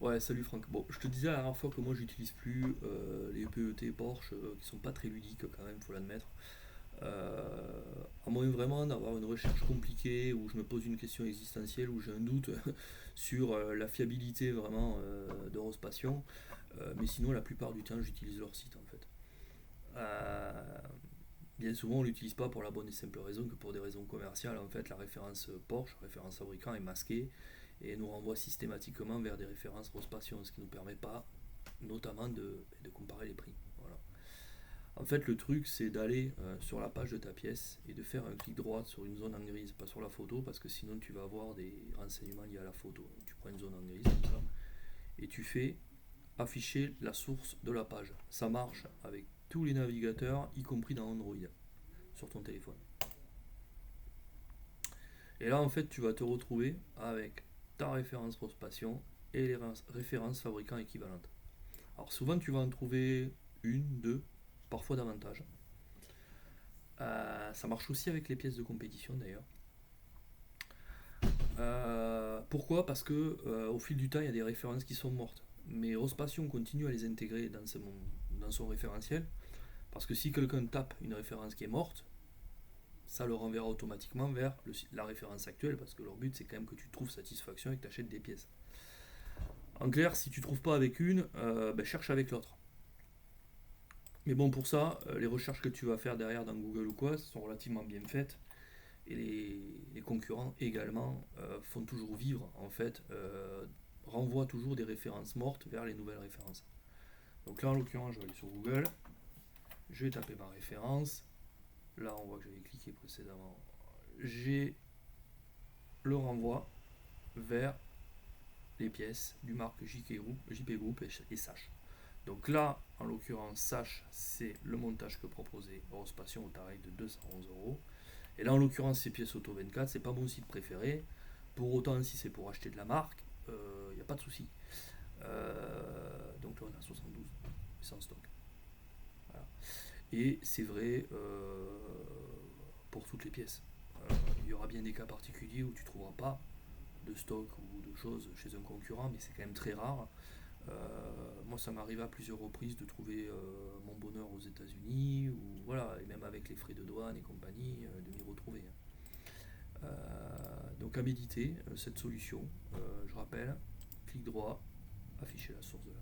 Ouais, salut Franck. Bon, je te disais la dernière fois que moi j'utilise plus les PET Porsche qui sont pas très ludiques quand même, faut l'admettre. À moins vraiment d'avoir une recherche compliquée où je me pose une question existentielle, où j'ai un doute sur la fiabilité vraiment d'Eurospatiale. Mais sinon, la plupart du temps, j'utilise leur site en fait. Euh, Bien souvent, on l'utilise pas pour la bonne et simple raison que pour des raisons commerciales. En fait, la référence Porsche, référence fabricant, est masquée et nous renvoie systématiquement vers des références Rospation, ce qui ne nous permet pas notamment de comparer les prix. Voilà. En fait, le truc, c'est d'aller sur la page de ta pièce et de faire un clic droit sur une zone en grise, pas sur la photo, parce que sinon tu vas avoir des renseignements liés à la photo. Tu prends une zone en grise comme ça et tu fais afficher la source de la page. Ça marche avec tous les navigateurs, y compris dans Android, sur ton téléphone. Et là, en fait, tu vas te retrouver avec ta référence Rospation et les références fabricants équivalentes. Alors souvent, tu vas en trouver une, deux, parfois davantage. Ça marche aussi avec les pièces de compétition d'ailleurs. Pourquoi? Parce que au fil du temps, il y a des références qui sont mortes. Mais Rospation continue à les intégrer dans son référentiel. Parce que si quelqu'un tape une référence qui est morte, ça le renverra automatiquement vers la référence actuelle. Parce que leur but, c'est quand même que tu trouves satisfaction et que tu achètes des pièces. En clair, si tu trouves pas avec une, cherche avec l'autre. Mais bon, pour ça, les recherches que tu vas faire derrière dans Google ou quoi sont relativement bien faites. Et les concurrents également font toujours vivre, en fait, renvoient toujours des références mortes vers les nouvelles références. Donc là, en l'occurrence, je vais aller sur Google, je vais taper ma référence. Là, on voit que j'avais cliqué précédemment. J'ai le renvoi vers les pièces du marque JP Group et Sash. Donc là, en l'occurrence, Sash, c'est le montage que proposait Eurospation au tarif de 211 euros. Et là, en l'occurrence, ces pièces Auto 24, c'est pas mon site préféré. Pour autant, si c'est pour acheter de la marque, il n'y a pas de souci. Donc là, on a 72 sans stock. Voilà. Et c'est vrai pour toutes les pièces. Il y aura bien des cas particuliers où tu ne trouveras pas de stock ou de choses chez un concurrent, mais c'est quand même très rare. Moi, ça m'arrive à plusieurs reprises de trouver mon bonheur aux États-Unis, ou voilà, et même avec les frais de douane et compagnie, de m'y retrouver. Donc à méditer cette solution. Je rappelle, clic droit, afficher la source de la